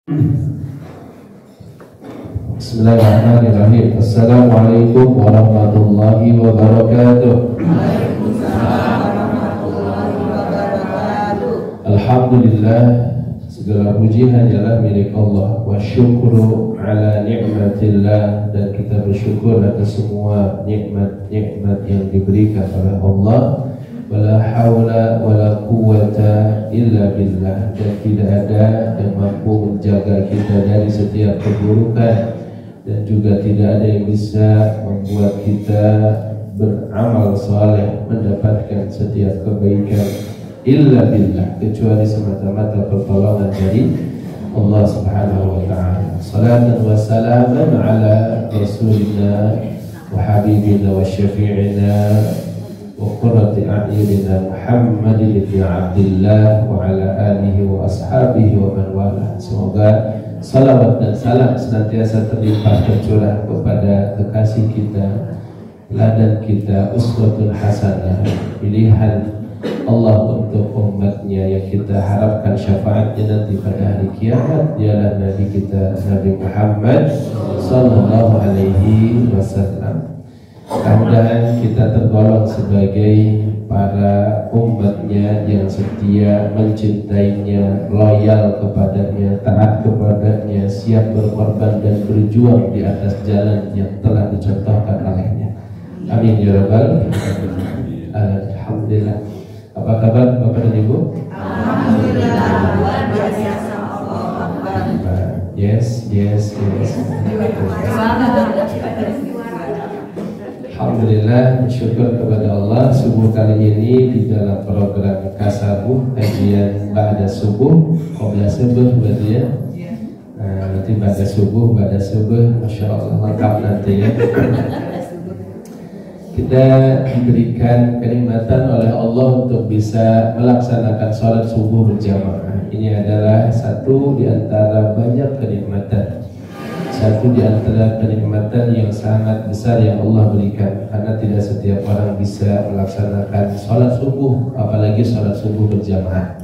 Bismillahirrahmanirrahim. Assalamualaikum warahmatullahi wabarakatuh. Alhamdulillah, segala puji hanyalah milik Allah. Wa syukru ala ni'matillah, dan kita bersyukur atas semua nikmat-nikmat yang diberikan oleh Allah. Wala haula wala quwwata illa billah, dan tidak ada yang mampu menjaga kita dari setiap keburukan, dan juga tidak ada yang bisa membuat kita beramal saleh mendapatkan setiap kebaikan illa billah, kecuali semata-mata pertolongan dari Allah Subhanahu wa taala. Salatan wa salaman ala rasulina wa habibina wa syafi'ina wa qurrati a'yunina Muhammadin ibn Abdillah wa ala alihi wa ashabihi wa man wala. Semoga salawat dan salam senantiasa terlimpah tercurah kepada kekasih kita, teladan kita, uswatun hasanah, pilihan Allah untuk umatnya yang kita harapkan syafaatnya nanti pada hari kiamat. Dialah Nabi kita, Nabi Muhammad sallallahu alaihi wasallam. Mudah-mudahan kita tergolong sebagai para umatnya yang setia, mencintainya, loyal kepadanya, taat kepadanya, siap berkorban dan berjuang di atas jalan yang telah dicontohkan olehnya. Amin ya rabbal alamin. Alhamdulillah. Apa kabar Bapak dan Ibu? Alhamdulillah, luar biasa. Yes. Alhamdulillah, bersyukur kepada Allah. Subuh kali ini di dalam program Kasabuh, kajian Ba'da Subuh, Qobla Subuh berarti ya. Nanti Ba'da Subuh, Masya Allah, lengkap nanti ya. Kita diberikan kenikmatan oleh Allah untuk bisa melaksanakan sholat subuh berjamaah. Ini adalah satu di antara banyak kenikmatan, satu di antara kenikmatan yang sangat besar yang Allah berikan, karena tidak setiap orang bisa melaksanakan sholat subuh, apalagi sholat subuh berjamaah.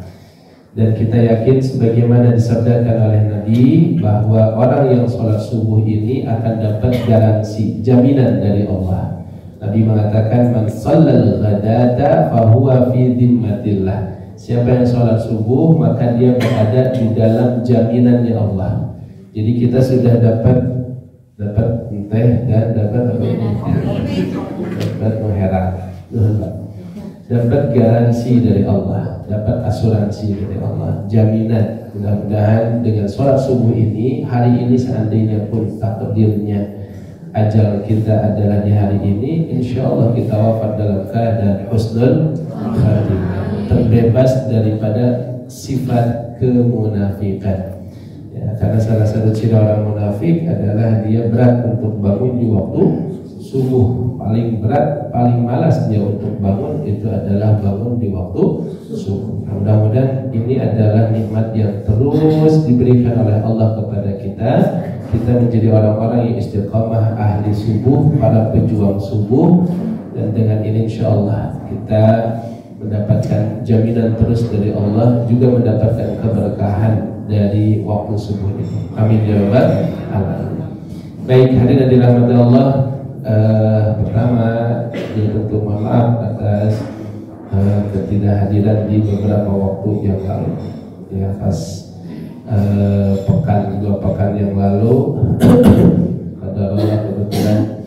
Dan kita yakin sebagaimana disabdakan oleh Nabi bahwa orang yang sholat subuh ini akan dapat garansi, jaminan dari Allah. Nabi mengatakan, man shallal ghadata fahuwa fi dhimmatillah. Siapa yang sholat subuh maka dia berada di dalam jaminannya Allah. Jadi kita sudah dapat teh dan dapat mengheran, dapat garansi dari Allah, dapat asuransi dari Allah, jaminan. Mudah-mudahan dengan sholat subuh ini, hari ini seandainya pun takdirnya ajal kita adalah di hari ini, insya Allah kita wafat dalam keadaan husnul khatimah, terbebas daripada sifat kemunafikan. Ya, karena salah satu ciri orang munafik adalah dia berat untuk bangun di waktu subuh. Paling berat, paling malas dia untuk bangun itu adalah bangun di waktu subuh. Mudah-mudahan ini adalah nikmat yang terus diberikan oleh Allah kepada kita. Kita menjadi orang-orang yang istiqamah, ahli subuh, para pejuang subuh. Dan dengan ini insya Allah kita mendapatkan jaminan terus dari Allah, juga mendapatkan keberkahan dari waktu subuh ini. Amin ya rabbal alamin. Baik, hadirin dirahmati Allah, pertama ya tentu mohon maaf atas ketidakhadiran di beberapa waktu yang lalu. Ya, pas dua pekan yang lalu pada Allah kebetulan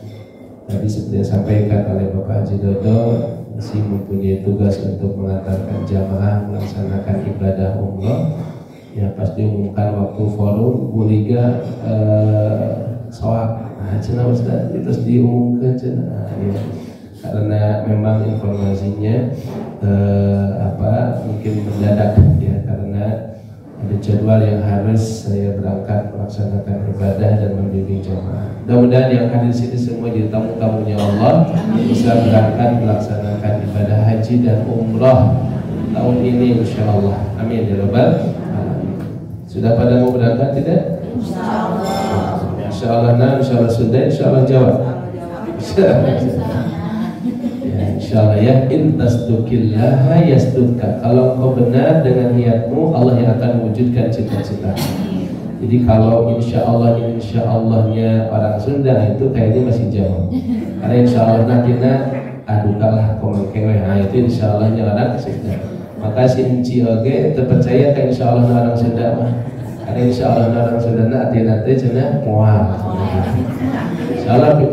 tadi seperti yang disampaikan oleh Bapak Haji Dodo masih mempunyai tugas untuk mengantarkan jamaah melaksanakan ibadah umroh. Ya, pas diumumkan waktu forum Bu Liga soal cina Ustaz terus diumumkan cina ya. Karena memang informasinya mungkin mendadak ya, karena ada jadwal yang harus saya berangkat melaksanakan ibadah dan membimbing jamaah. Mudah-mudahan yang hadir sini semua jadi tamu-tamunya Allah bisa berangkat melaksanakan ibadah haji dan umrah tahun ini insyaallah. Amin ya rabbal alamin. Sudah pada mau berangkat tidak? Insyaallah. Insyaallah insyaallah sudah, insyaallah jawab. Insyaallah ya, in tasduqillaha yasdudka. Kalau kau benar dengan niatmu, Allah yang akan mewujudkan cita-cita. Jadi kalau insya Allahnya orang Sunda itu kayaknya masih jauh. Karena insya Allah nanti aduh kalah komengkewe, nah itu insya Allahnya orang Sunda. Maka si Enci oge terpercaya ke insya Allah orang Sunda mah. Karena insya Allah orang Sunda nanti cenah mual.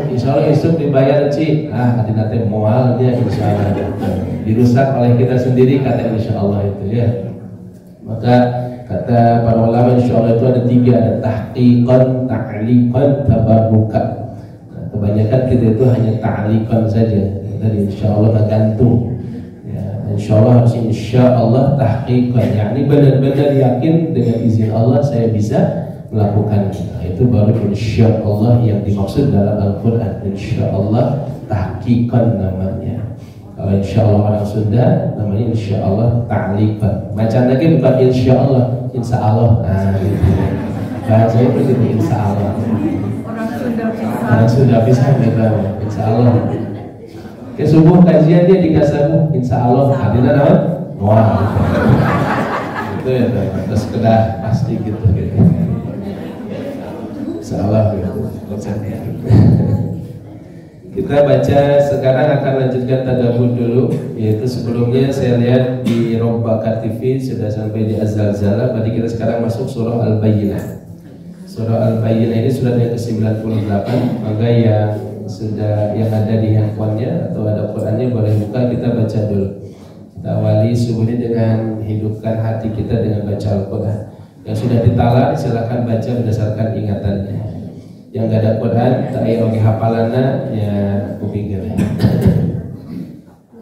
Insya Allah esok dibayar Ci, hati-hati mualnya insya Allah dirusak oleh kita sendiri kata insya Allah itu ya. Maka kata para ulama insya Allah itu ada 3, ada tahqiqan, ta'liqan, tabarrukan. Nah, kebanyakan kita itu hanya ta'liqan saja. Jadi insya Allah gantung. Ya, insya Allah harus insya Allah tahqiqan. Yani benar-benar yakin dengan izin Allah saya bisa melakukan. Nah, itu baru insya Allah yang dimaksud dalam Al-Quran. Insya Allah tahqiqan namanya. Kalau insya Allah orang Sunda namanya insya Allah ta'liqan. Macam lagi bukan insya Allah, insya Allah. Nah, gitu. Bahasa itu gitu insya Allah. Orang Sunda bisa kita insya Allah. Ke subuh kajian dia dikasih insya Allah. Adina nama? Wah. Itu ya terus kedah pasti gitu. Insya Allah gitu. Kita baca sekarang akan lanjutkan tadabbur dulu, yaitu sebelumnya saya lihat di Robbaka TV sudah sampai di Az-Zalzalah. Berarti kita sekarang masuk surah Al-Bayyinah. Surah Al-Bayyinah ini surat yang ke-98. Maka yang ada di handphonenya atau ada Qurannya boleh buka, kita baca dulu. Kita awali subuh ini dengan hidupkan hati kita dengan baca Al-Quran. Yang sudah ditalar silakan baca berdasarkan ingatannya. Yang gak ada Quran, tak ada oke hafalannya ya kupikir.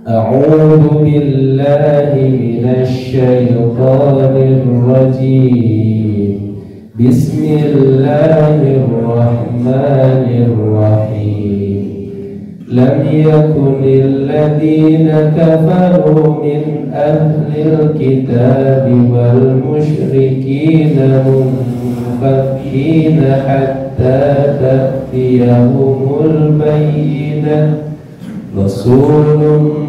A'udzu billahi minasyaitonir rajim. Bismillahirrahmanirrahim. Lam yakunil ladzina kafaru min ahlil kitabi wal musyrikina munfakkina hatta ta'tiyahumul bayyinah. Rasulun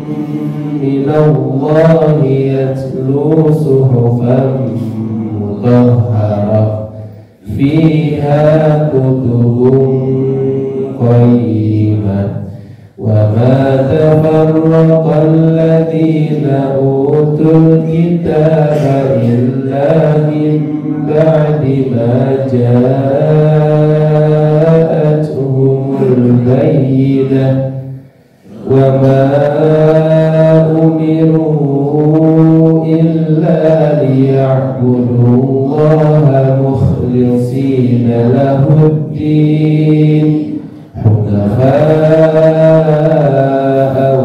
minallahi yatlu suhufan mutahharah fiha kutubun qayyimah. وَمَا تَفَرَّقَ الَّذِينَ أُوتُوا الْكِتَابَ إِلَّا مِنْ بَعْدِ مَا جَاءَتْهُمُ الْبَيِّنَةُ وَمَا أُمِرُوا إِلَّا لِيَعْبُدُوا اللَّهَ مُخْلِصِينَ لَهُ الدِّينَ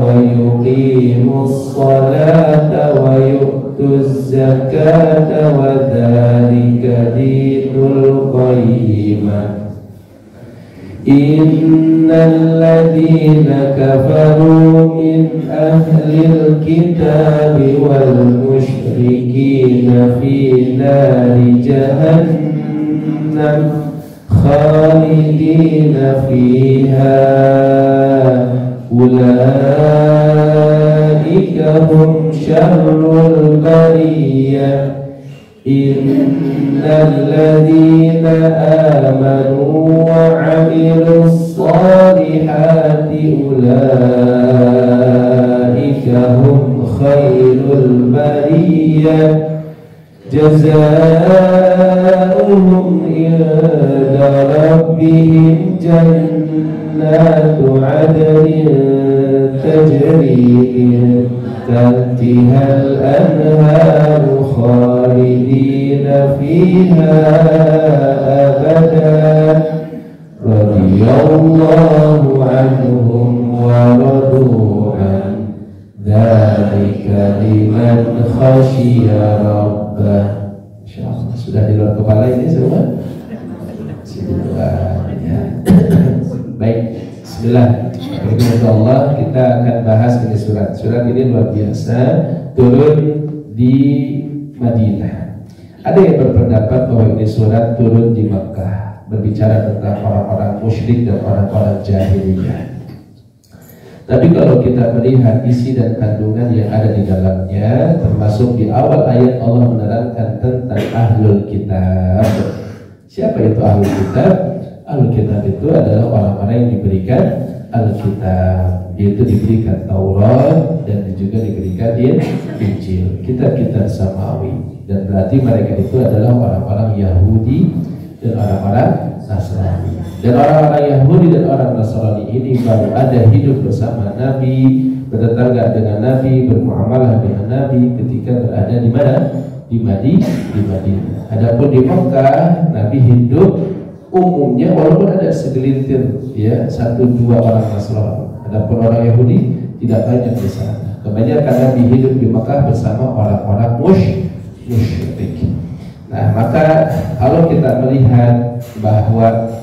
ويقيموا الصلاة ويؤتوا الزكاة وذلك دين القيمة. إن الذين كفروا من أهل الكتاب والمشركين في نار جهنم خالدين فيها أولئك هم شر البرية. إن الذين آمنوا وعملوا الصالحات أولئك هم خير البرية. جزاؤهم عند ربهم جنات عدن تجري من تحتها الأنهار خالدين فيها أبدا رضي الله عنهم ورضوا عنه ذلك لمن خشي ربه. Insyaallah sudah di luar kepala ini semua. Baik, bismillah. Insyaallah kita akan bahas ini surat. Surat ini luar biasa, turun di Madinah. Ada yang berpendapat bahwa ini surat turun di Makkah, berbicara tentang orang-orang musyrik dan orang-orang jahiliyah. Tapi kalau kita melihat isi dan kandungan yang ada di dalamnya, termasuk di awal ayat Allah menerangkan tentang ahlul kitab. Siapa itu ahlul kitab? Ahlul kitab itu adalah orang-orang yang diberikan Alkitab, yaitu diberikan Taurat dan juga diberikan Injil, kitab-kitab samawi. Dan berarti mereka itu adalah orang-orang Yahudi dan orang-orang Nasrani. Dan orang-orang Yahudi dan orang Nasrani ini baru ada hidup bersama Nabi, bertetangga dengan Nabi, bermuamalah dengan Nabi ketika berada di mana? Di Madinah. Adapun di Mekah, Nabi hidup umumnya walaupun ada segelintir ya, 1-2 orang Nasrani. Adapun orang Yahudi tidak banyak di sana. Kebanyakan Nabi hidup di Mekah bersama orang-orang musyrik. Nah, maka kalau kita melihat bahwa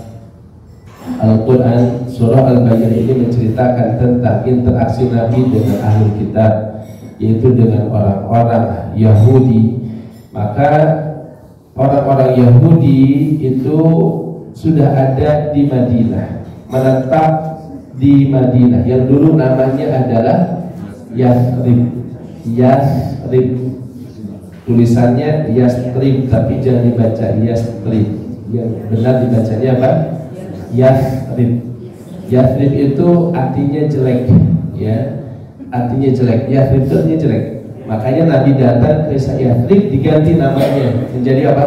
Al-Quran surah Al-Bayyinah ini menceritakan tentang interaksi Nabi dengan ahlul kitab, yaitu dengan orang-orang Yahudi, maka orang-orang Yahudi itu sudah ada di Madinah, menetap di Madinah yang dulu namanya adalah Yathrib. Tulisannya Yathrib, tapi jangan dibaca Yathrib. Yang benar dibacanya apa? Yathrib. Yathrib itu artinya jelek, ya. Artinya jelek. Yathrib itu artinya jelek. Makanya Nabi datang ke Yathrib diganti namanya menjadi apa?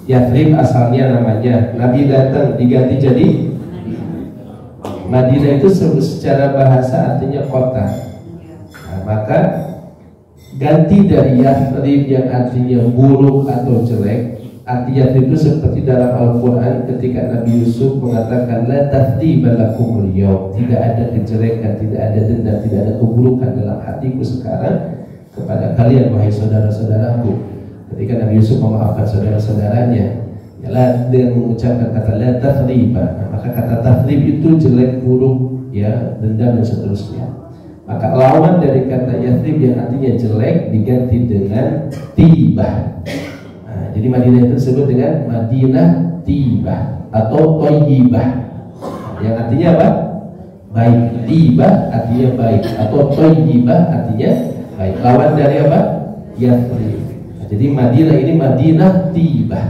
Yathrib asalnya namanya, Nabi datang diganti jadi Madinah. Itu secara bahasa artinya kota. Nah, maka ganti dari Yathrib yang artinya buruk atau jelek. Arti Yathrib itu seperti dalam Al-Quran ketika Nabi Yusuf mengatakan la tathriba lakumul yaum, tidak ada kejelekan, tidak ada dendam, tidak ada keburukan dalam hatiku sekarang kepada kalian wahai saudara-saudaraku. Ketika Nabi Yusuf memaafkan saudara-saudaranya, ya, dengan mengucapkan kata la tathriba, nah, maka kata tathrib itu jelek, buruk, ya, dendam dan seterusnya. Maka lawan dari kata Yathrib yang artinya jelek diganti dengan tibah. Nah, jadi Madinah itu disebut dengan Madinah tibah atau Thayyibah, yang artinya apa? Baik. Tibah artinya baik atau Thayyibah artinya baik. Lawan dari apa? Yathrib. Jadi Madinah ini Madinah tibah,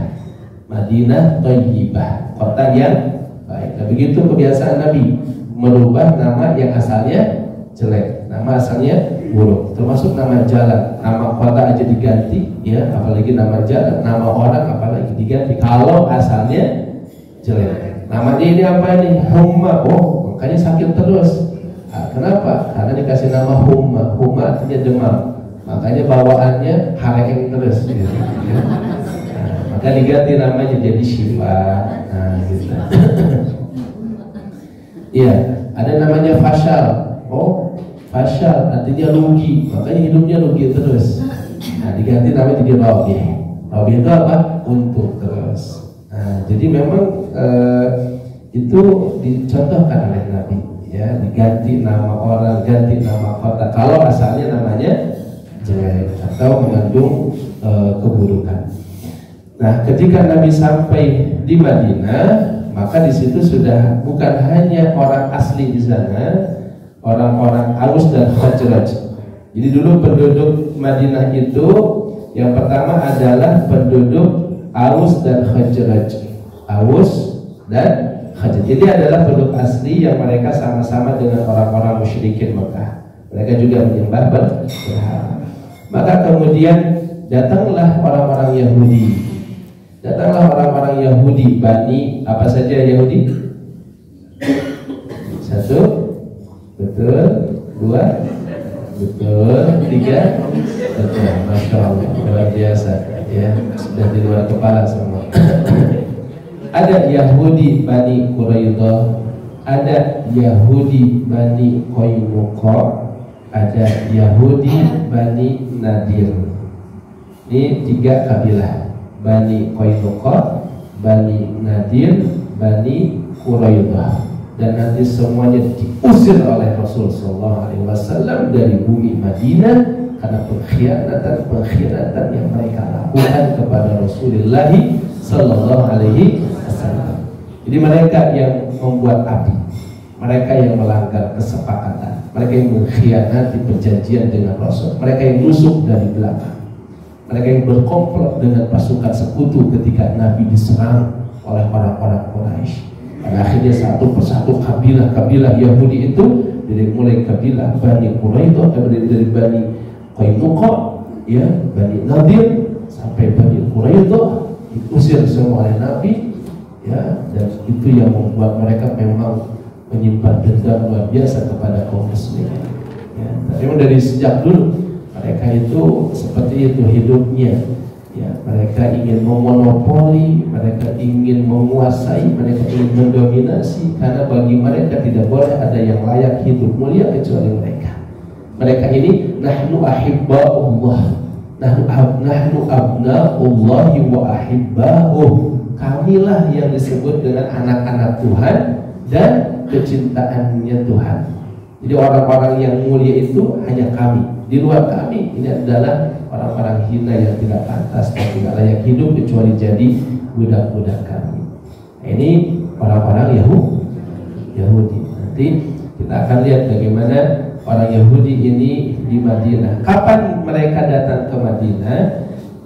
Madinah Thayyibah, kota yang baik. Nah, begitu kebiasaan Nabi merubah nama yang asalnya jelek, nama asalnya buruk, termasuk nama jalan, nama kota aja diganti, ya, apalagi nama jalan, nama orang apalagi diganti kalau asalnya jelek. Namanya ini apa ini? Humma. Oh, makanya sakit terus. Nah, kenapa? Karena dikasih nama Humma. Humma artinya demam, makanya bawaannya hareng terus, gitu. Nah, maka diganti namanya jadi Syifa. Nah, gitu. Iya, ada namanya Fashal. Oh, Fashal artinya rugi, makanya hidupnya rugi terus. Nah, diganti namanya jadi Rabi. Rabi itu apa? Untung terus. Nah, jadi memang itu dicontohkan oleh Nabi, ya, diganti nama orang, ganti nama kota kalau asalnya namanya jelek atau mengandung keburukan. Nah, ketika Nabi sampai di Madinah, maka di situ sudah bukan hanya orang asli di sana, orang-orang Aus dan Khazraj. Jadi dulu penduduk Madinah itu yang pertama adalah penduduk Aus dan Khazraj. Aus dan Khazraj. Jadi adalah penduduk asli yang mereka sama-sama dengan orang-orang musyrikin Mekah. Mereka juga menyembah berhala. Maka kemudian datanglah orang-orang Yahudi. Datanglah orang-orang Yahudi, Bani apa saja Yahudi? Satu, betul. Dua, betul. Tiga, betul. Masya Allah, luar biasa, ya, sudah di luar kepala semua. Ada Yahudi Bani Quraidah, ada Yahudi Bani Qainuqa, ada Yahudi Bani Nadir. Ini 3 kabilah: Bani Qainuqa, Bani Nadir, Bani Quraidah. Dan nanti semuanya diusir oleh Rasul SAW dari bumi Madinah karena pengkhianatan yang mereka lakukan kepada Rasulullah SAW. Jadi mereka yang membuat api, mereka yang melanggar kesepakatan, mereka yang mengkhianati perjanjian dengan Rasul, mereka yang nusuk dari belakang, mereka yang berkomplot dengan pasukan sekutu ketika Nabi diserang oleh orang-orang Quraisy. Pada akhirnya satu persatu kabilah Yahudi itu, dari mulai kabilah Bani Quraidah, dari Bani Qainuqa, ya, Bani Nadir sampai Bani Quraidah, diusir semua oleh Nabi, ya, dan itu yang membuat mereka memang menyimpan dendam luar biasa kepada kaum muslimin. Ya, tapi dari sejak dulu mereka itu seperti itu hidupnya. Ya, mereka ingin memonopoli, mereka ingin menguasai, mereka ingin mendominasi, karena bagi mereka tidak boleh ada yang layak hidup mulia kecuali mereka. Mereka ini nahnu ahibba'ullah, nahnu abna'ullahi wa ahibba'uh. Kamilah yang disebut dengan anak-anak Tuhan dan kecintaannya Tuhan. Jadi orang-orang yang mulia itu hanya kami. Di luar kami ini adalah orang-orang hina yang tidak pantas dan tidak layak hidup kecuali jadi budak-budak kami. Nah, ini orang-orang Yahudi. Nanti kita akan lihat bagaimana orang Yahudi ini di Madinah. Kapan mereka datang ke Madinah?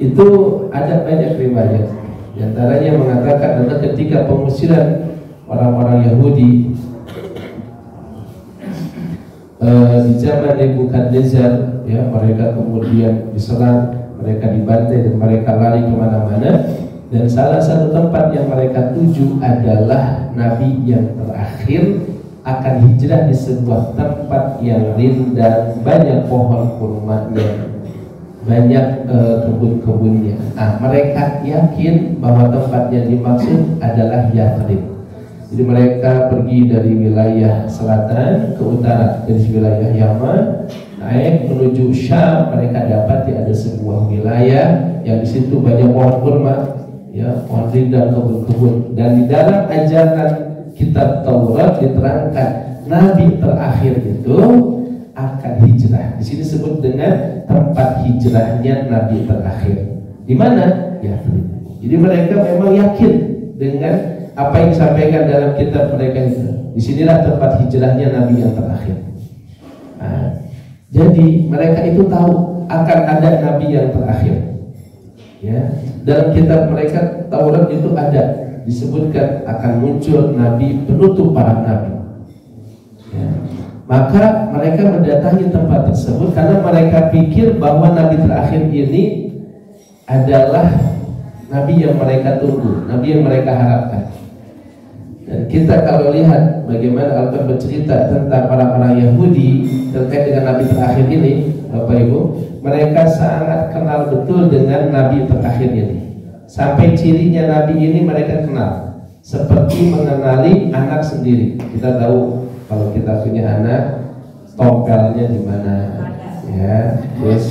Itu ada banyak riwayat. Di antaranya mengatakan adalah ketika pengusiran orang-orang Yahudi di zaman Nebukadnezar, ya, mereka kemudian diserang, mereka dibantai dan mereka lari kemana-mana. Dan salah satu tempat yang mereka tuju adalah Nabi yang terakhir akan hijrah di sebuah tempat yang rindang, banyak pohon kurmanya, banyak kebun-kebunnya. Nah, mereka yakin bahwa tempat yang dimaksud adalah Yathrib. Jadi mereka pergi dari wilayah selatan ke utara, dari wilayah Yaman naik menuju Syam. Mereka dapati ada sebuah wilayah yang di situ banyak pohon kurma, ya, pohon rindang, kebun-kebun. Dan di dalam ajaran kitab Taurat diterangkan Nabi terakhir itu akan hijrah. Di sini disebut dengan tempat hijrahnya Nabi terakhir. Di mana? Ya. Jadi mereka memang yakin dengan apa yang disampaikan dalam kitab mereka itu. Disinilah tempat hijrahnya Nabi yang terakhir. Nah, jadi mereka itu tahu akan ada Nabi yang terakhir. Ya, dalam kitab mereka Taurat itu ada disebutkan akan muncul Nabi penutup para Nabi. Ya. Maka mereka mendatangi tempat tersebut karena mereka pikir bahwa Nabi terakhir ini adalah Nabi yang mereka tunggu, Nabi yang mereka harapkan. Dan kita kalau lihat bagaimana Al-Quran bercerita tentang orang-orang Yahudi terkait dengan Nabi terakhir ini, Bapak Ibu, mereka sangat kenal betul dengan Nabi terakhir ini. Sampai cirinya Nabi ini mereka kenal, seperti mengenali anak sendiri. Kita tahu kalau kita punya anak, tompelnya di mana, ya, terus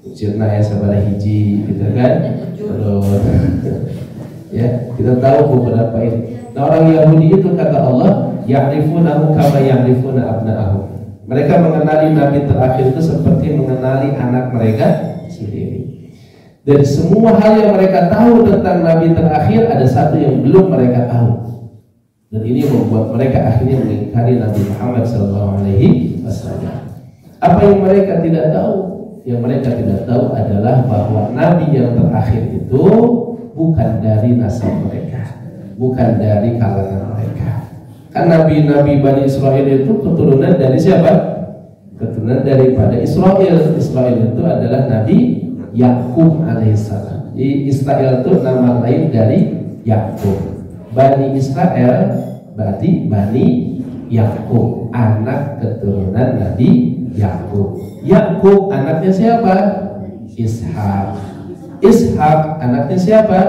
ucirna ya sabar hiji, gitu kan, terus, ya, kita tahu beberapa ini. Nah, orang Yahudi itu kata Allah, ya'rifunahu kama ya'rifuna abna'ahum. Mereka mengenali Nabi terakhir itu seperti mengenali anak mereka sendiri. Dari semua hal yang mereka tahu tentang Nabi terakhir, ada satu yang belum mereka tahu. Dan ini membuat mereka akhirnya mengingkari Nabi Muhammad SAW. Apa yang mereka tidak tahu? Yang mereka tidak tahu adalah bahwa Nabi yang terakhir itu bukan dari nasab mereka, bukan dari kalangan mereka. Kan Nabi-Nabi Bani Israel itu keturunan dari siapa? Keturunan daripada Israel. Israel itu adalah Nabi Yakub alaihissalam. Jadi Israel itu nama lain dari Yakub. Bani Israel berarti Bani Yakub, anak keturunan Nabi Yakub. Yakub anaknya siapa? Ishak. Ishak anaknya siapa?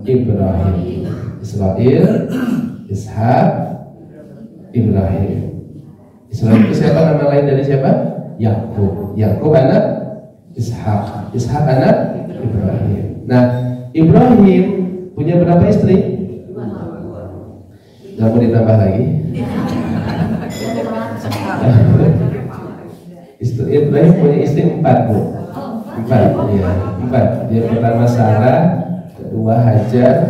Ibrahim. Israel, Ishak, Ibrahim. Israel itu siapa, nama lain dari siapa? Yakub. Yakub anak Ishak. Ishak anak Ibrahim. Nah, Ibrahim punya berapa istri? Gak mau ditambah lagi? Ibrahim punya istri 4, Bu. 4, ya, 4. Dia pertama Sarah, kedua Hajar,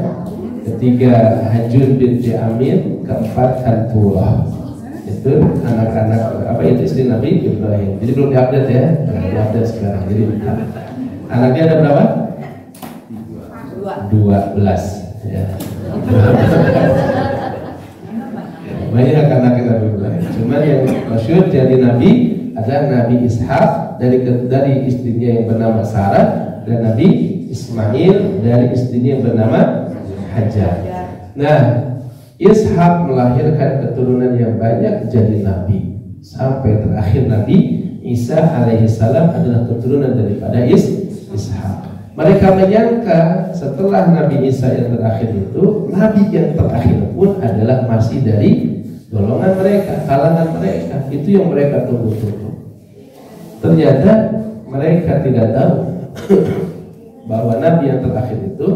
ketiga Hajun binti Amin, keempat Hanturah. Itu anak-anak apa itu istri Nabi Ibrahim. Jadi belum diupdate ya, diupdate sekarang. Jadi anaknya ada berapa? ya. Banyak anak Nabi Ibrahim. Cuma yang masyhur dari Nabi adalah Nabi Ishak dari istrinya yang bernama Sarah, dan Nabi Ismail dari istrinya yang bernama Hajar. Nah, Ishak melahirkan keturunan yang banyak jadi Nabi, sampai terakhir Nabi Isa alaihissalam adalah keturunan daripada Ishak. Mereka menyangka setelah Nabi Isa yang terakhir itu, Nabi yang terakhir pun adalah masih dari golongan mereka, kalangan mereka. Itu yang mereka tunggu-tunggu. Ternyata mereka tidak tahu bahwa Nabi yang terakhir itu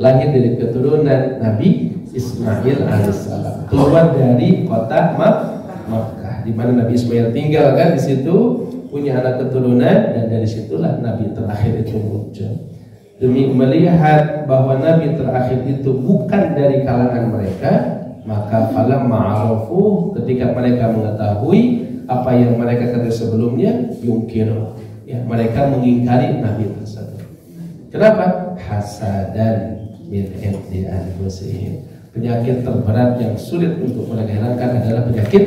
lahir dari keturunan Nabi Ismail alaihissalam, keluar dari kota Makkah, di mana Nabi Ismail tinggal kan di situ, punya anak keturunan, dan dari situlah Nabi terakhir itu muncul. Demi melihat bahwa Nabi terakhir itu bukan dari kalangan mereka, maka falam ma'arufu, ketika mereka mengetahui apa yang mereka kata sebelumnya, yungkiru, ya, mereka mengingkari Nabi tersebut. Kenapa? Hasadan min indi anfusihim. Penyakit terberat yang sulit untuk mereka hilangkan adalah penyakit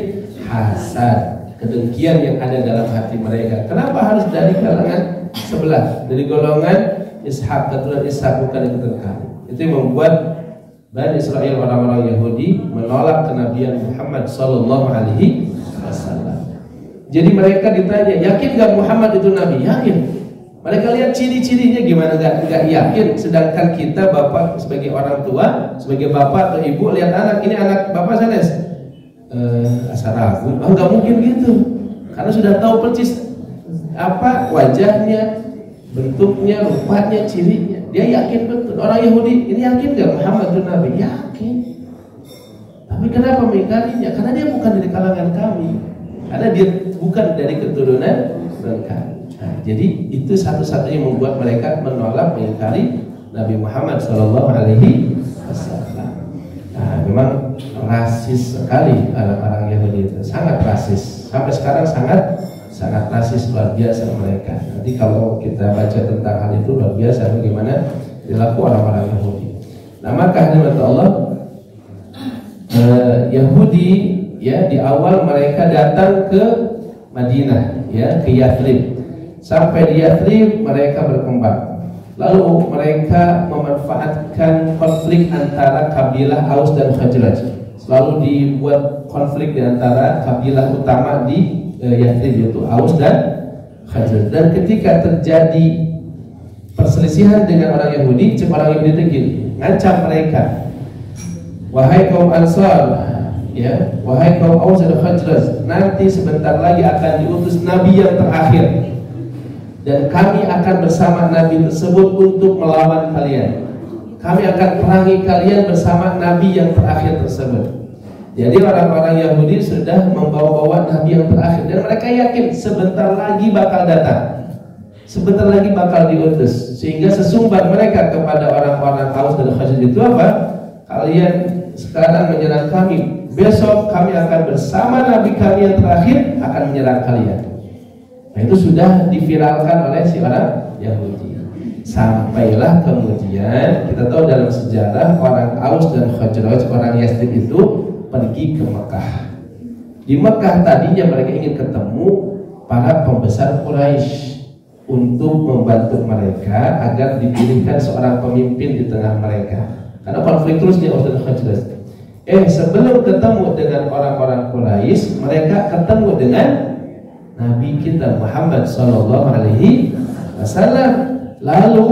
hasad, kedengkian yang ada dalam hati mereka. Kenapa harus dari kalangan sebelah, dari golongan Ishak, keturunan Ishak, bukan yang kami? Itu yang membuat Bani Israel, orang-orang Yahudi, menolak kenabian Muhammad sallallahu alaihi wasallam. Jadi mereka ditanya, yakin gak Muhammad itu nabi? Yakin. Mereka lihat ciri-cirinya gimana, gak yakin. Sedangkan kita bapak sebagai orang tua, sebagai bapak atau ibu, lihat anak, ini anak bapak Sanes, asal ragu, nggak mungkin gitu, karena sudah tahu persis apa wajahnya, bentuknya, rupanya, cirinya. Dia yakin betul. Orang Yahudi ini yakin gak Muhammad itu nabi? Yakin. Tapi kenapa mengingkarinya? Karena dia bukan dari kalangan kami, karena dia bukan dari keturunan mereka. Nah, jadi itu satu-satunya yang membuat mereka menolak, mengingkari Nabi Muhammad Sallallahu Alaihi Wasallam. Nah, memang rasis sekali orang-orang Yahudi itu, sangat rasis. Sampai sekarang sangat rasis, luar biasa mereka. Nanti kalau kita baca tentang hal itu, luar biasa bagaimana dilakukan orang-orang Yahudi. Nah, maka hadirat Allah, Yahudi ya di awal mereka datang ke Madinah, ya, ke Yathrib. Sampai di Yathrib mereka berkembang. Lalu mereka memanfaatkan konflik antara kabilah Aus dan Khazraj. Selalu dibuat konflik di antara kabilah utama di Yathrib, yaitu Aus dan Khazraj. Dan ketika terjadi perselisihan dengan orang Yahudi, orang Yahudi itu gini, ngancam mereka, wahai kaum Ansar, ya, wahai kaum Aus dan Khazraj, nanti sebentar lagi akan diutus Nabi yang terakhir, dan kami akan bersama Nabi tersebut untuk melawan kalian. Kami akan perangi kalian bersama Nabi yang terakhir tersebut. Jadi orang-orang Yahudi sudah membawa-bawa Nabi yang terakhir, dan mereka yakin sebentar lagi bakal datang, sebentar lagi bakal diutus. Sehingga sesumbar mereka kepada orang-orang Aus dan Khazraj itu apa? Kalian sekarang menyerang kami, besok kami akan bersama Nabi kami yang terakhir akan menyerang kalian. Nah, itu sudah diviralkan oleh si orang Yahudi. Sampailah kemudian kita tahu dalam sejarah orang Aus dan Khazraj, orang Yathrib itu pergi ke Mekah. Di Mekah tadinya mereka ingin ketemu para pembesar Quraisy untuk membantu mereka agar dipilihkan seorang pemimpin di tengah mereka. Karena konflik terus di Aus dan Khazraj. Sebelum ketemu dengan orang-orang Quraisy, mereka ketemu dengan Nabi kita Muhammad Sallallahu Alaihi Wasallam. Lalu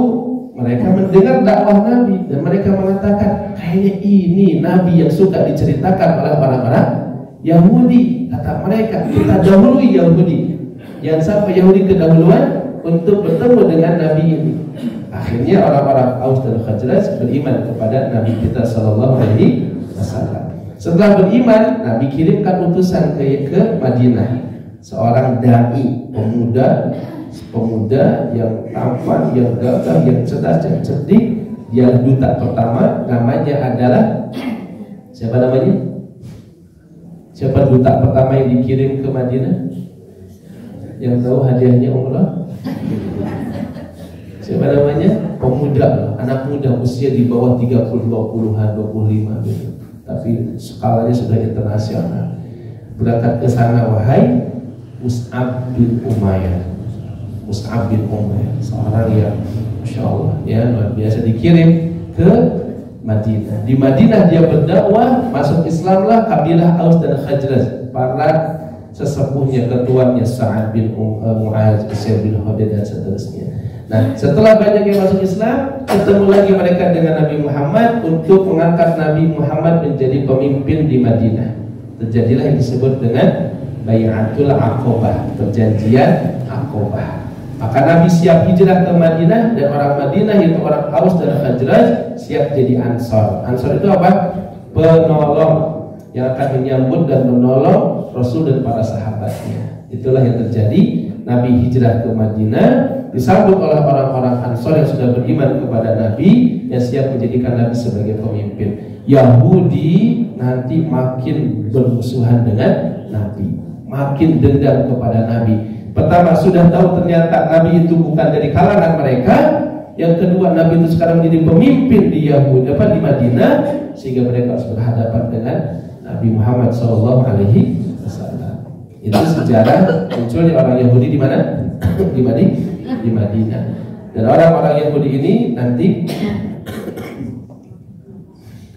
mereka mendengar dakwah Nabi dan mereka mengatakan, kayaknya ini Nabi yang suka diceritakan oleh orang-orang Yahudi. Kata mereka, kita dahului Yahudi, jangan sampai Yahudi kedahuluan untuk bertemu dengan Nabi ini. Akhirnya orang-orang Aus dan Khazraj beriman kepada Nabi kita Sallallahu Alaihi Wasallam. Setelah beriman, Nabi kirimkan utusan ke Madinah, seorang dai, pemuda yang tampan, yang gagah, yang cerdas, yang cerdik. Dia duta pertama, namanya adalah siapa namanya? Siapa duta pertama yang dikirim ke Madinah? Yang tahu hadiahnya umrah? Siapa namanya? pemuda, anak muda usia di bawah 20-an, 25 gitu. Tapi skalanya sudah internasional. Berangkat ke sana, wahai Mus'ab bin Umayyah. Mus'ab bin Umayyah, seorang yang Masya Allah ya, luar biasa, dikirim ke Madinah. Di Madinah dia berdakwah, masuk Islamlah kabilah Aus dan Khazraj, para sesepuhnya, ketuanya Sa'ad bin Mu'adz, Usaid bin Khudair dan seterusnya. Nah, setelah banyak yang masuk Islam, ketemu lagi mereka dengan Nabi Muhammad untuk mengangkat Nabi Muhammad menjadi pemimpin di Madinah. Terjadilah yang disebut dengan Bai'atul Aqabah, perjanjian Aqabah. Maka Nabi siap hijrah ke Madinah, dan orang Madinah yaitu orang Aus dan Khazraj siap jadi Ansor. Ansor itu apa? Penolong yang akan menyambut dan menolong Rasul dan para sahabatnya. Itulah yang terjadi. Nabi hijrah ke Madinah, disambut oleh orang-orang Ansor yang sudah beriman kepada Nabi, yang siap menjadikan Nabi sebagai pemimpin. Yahudi nanti makin bermusuhan dengan Nabi, makin dendam kepada Nabi. Pertama, sudah tahu ternyata Nabi itu bukan dari kalangan mereka. Yang kedua, Nabi itu sekarang menjadi pemimpin di Yahudi, di Madinah, sehingga mereka harus berhadapan dengan Nabi Muhammad SAW. Itu sejarah munculnya orang Yahudi di mana? Di Madinah. Dan orang-orang Yahudi ini nanti,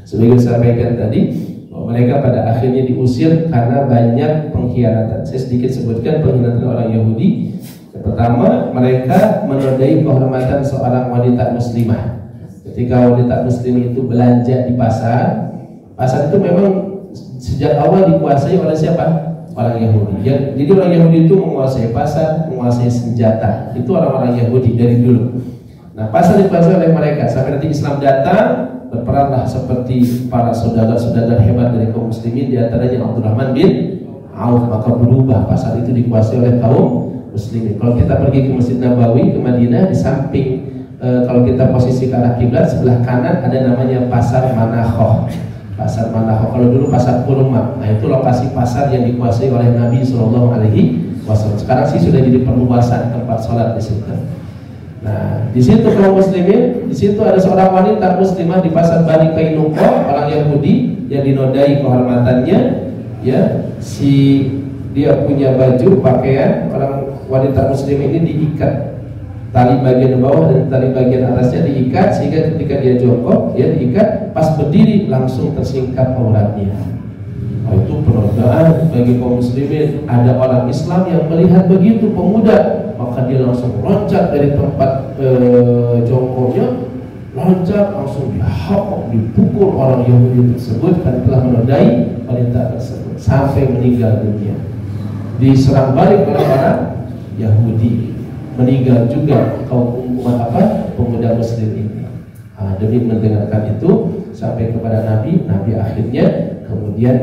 sebagai saya sampaikan tadi, mereka pada akhirnya diusir karena banyak pengkhianatan. Saya sedikit sebutkan pengkhianatan orang Yahudi. Yang pertama, mereka menodai kehormatan seorang wanita muslimah. Ketika wanita muslim itu belanja di pasar, pasar itu memang sejak awal dikuasai oleh siapa? Orang Yahudi. Jadi orang Yahudi itu menguasai pasar, menguasai senjata. Itu orang-orang Yahudi dari dulu. Nah, pasar dikuasai oleh mereka. Sampai nanti Islam datang, berperanlah seperti para saudagar-saudagar hebat dari kaum muslimin, di antaranya Abdurrahman bin Auf. Maka berubah, pasar itu dikuasai oleh kaum muslimin. Kalau kita pergi ke Masjid Nabawi ke Madinah, di samping kalau kita posisi ke arah kiblat, sebelah kanan ada namanya Pasar Manakhoh. Pasar Manakhoh, kalau dulu pasar kurma. Nah, itu lokasi pasar yang dikuasai oleh Nabi SAW. Sekarang sih sudah jadi perluasan tempat sholat di situ. Nah, di situ kaum muslimin, di situ ada seorang wanita muslimah di pasar Bani Qainuqa, orang Yahudi yang dinodai kehormatannya. Ya, dia punya baju pakaian, orang wanita muslim ini diikat, tali bagian bawah dan tali bagian atasnya diikat, sehingga ketika dia jongkok, dia diikat, pas berdiri langsung tersingkap auratnya. Nah, itu penodaan bagi kaum muslimin. Ada orang Islam yang melihat begitu pemuda, maka dia langsung loncat dari tempat jongkoknya, loncat langsung dihapok, dipukul orang Yahudi tersebut karena telah menodai wanita tersebut sampai meninggal dunia. Diserang balik oleh orang Yahudi, meninggal juga kaum pemuda muslim ini. Demi mendengarkan itu sampai kepada Nabi akhirnya kemudian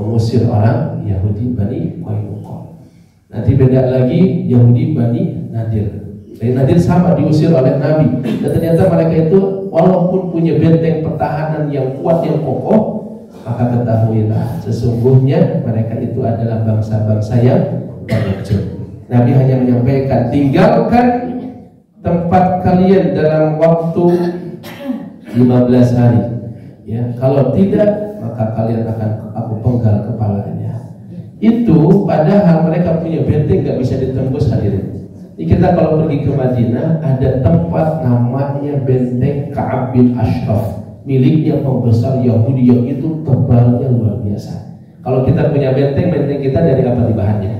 mengusir orang Yahudi Bani Qainuqa. Nanti beda lagi Yahudi Bani Nadir. Bani Nadir sama diusir oleh Nabi. Dan ternyata mereka itu walaupun punya benteng pertahanan yang kuat, yang kokoh, maka ketahuilah sesungguhnya mereka itu adalah bangsa-bangsa yang pengecut. Nabi hanya menyampaikan, tinggalkan tempat kalian dalam waktu 15 hari. Ya, kalau tidak maka kalian akan aku penggal kepalanya. Itu padahal mereka punya benteng gak bisa ditembus, hadirin. Ini kita kalau pergi ke Madinah ada tempat namanya benteng Ka'ab bin Ashraf, miliknya pembesar Yahudi yang itu tebalnya luar biasa. Kalau kita punya benteng kita dari apa di bahannya?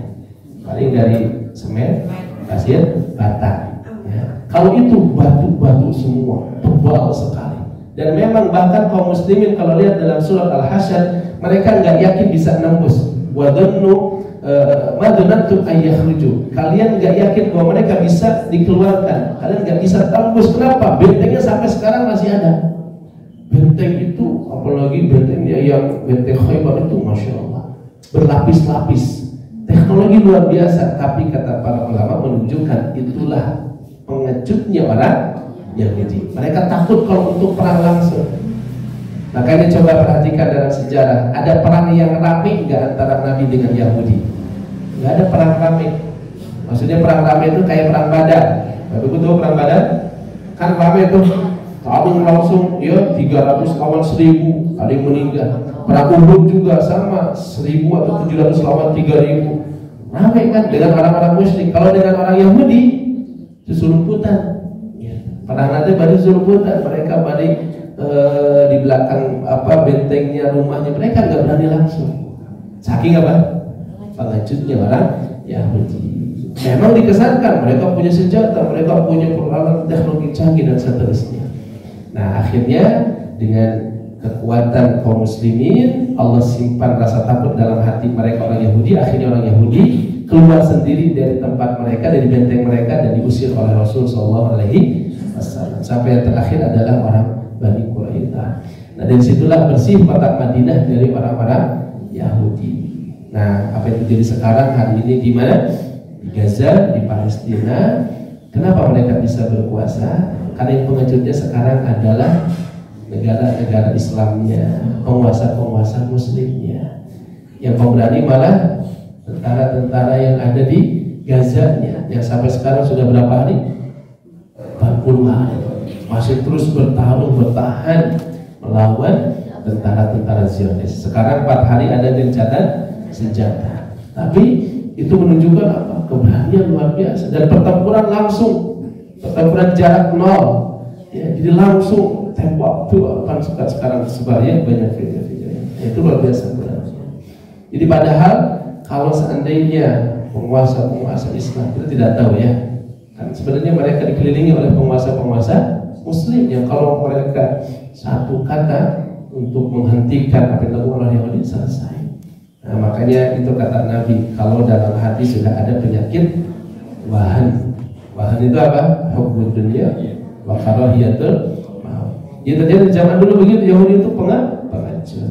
Paling dari semen, pasir, bata. Ya. Kalau itu batu-batu semua, tebal sekali. Dan memang bahkan kaum muslimin kalau lihat dalam surat Al-Hasyr, mereka nggak yakin bisa nembus. Wadhannu madunantum ayyakhruju. Kalian nggak yakin bahwa mereka bisa dikeluarkan. Kalian nggak bisa tembus. Kenapa? Bentengnya sampai sekarang masih ada. Benteng itu, apalagi bentengnya yang benteng Khaybar itu, masya Allah, berlapis-lapis, teknologi luar biasa. Tapi kata para ulama menunjukkan itulah pengecutnya orang Yahudi. Mereka takut kalau untuk perang langsung. Makanya coba perhatikan dalam sejarah, ada perang yang ramai nggak antara Nabi dengan Yahudi? Nggak ada perang ramai. Maksudnya perang ramai itu kayak perang Badar. Betul perang Badar? Kan ramai tuh, saling langsung ya 300 lawan 1000, ada yang meninggal. Perang Uhud juga sama, 1000 atau 700 lawan 3000. Ramai kan dengan orang-orang musyrik. Kalau dengan orang Yahudi susulumputan. Ya. Pernah nanti pada susulumputan, mereka pada di belakang bentengnya rumahnya, mereka nggak berani langsung. Saking pengajutnya orang Yahudi. Memang dikesankan mereka punya senjata, mereka punya peralatan teknologi canggih dan seterusnya. Nah akhirnya dengan kekuatan kaum muslimin, Allah simpan rasa takut dalam hati mereka orang Yahudi. Akhirnya orang Yahudi keluar sendiri dari tempat mereka, dari benteng mereka, dan diusir oleh Rasul SAW. Sampai yang terakhir adalah orang Bani Quraidah. Nah dari situlah bersih kota Madinah dari orang-orang Yahudi. Nah apa yang terjadi sekarang hari ini di mana? Di Gaza, di Palestina. Kenapa mereka bisa berkuasa? Karena yang pengejutnya sekarang adalah negara-negara Islamnya, penguasa-penguasa muslimnya. Yang pemberani malah tentara-tentara yang ada di Gaza-nya, yang sampai sekarang sudah berapa hari? 40 hari masih terus bertarung, bertahan melawan tentara-tentara Zionis. Sekarang 4 hari ada gencatan senjata. Tapi itu menunjukkan apa? Keberanian luar biasa. Dan pertempuran langsung, pertempuran jarak nol. Ya, jadi langsung tembak tuh kan sekarang sebarnya banyak video-videonya. Itu luar biasa berarti. Jadi padahal kalau seandainya penguasa-penguasa Islam, kita tidak tahu ya, kan sebenarnya mereka dikelilingi oleh penguasa-penguasa Muslim yang kalau mereka satu kata untuk menghentikan apa yang dilakukan oleh Yahudi selesai. Nah makanya itu kata Nabi, kalau dalam hati sudah ada penyakit wahan. Wahan itu apa? Hubbud dunya wa karahiyatul maut. Ya terjadi zaman dulu begitu, Yahudi itu pengacur.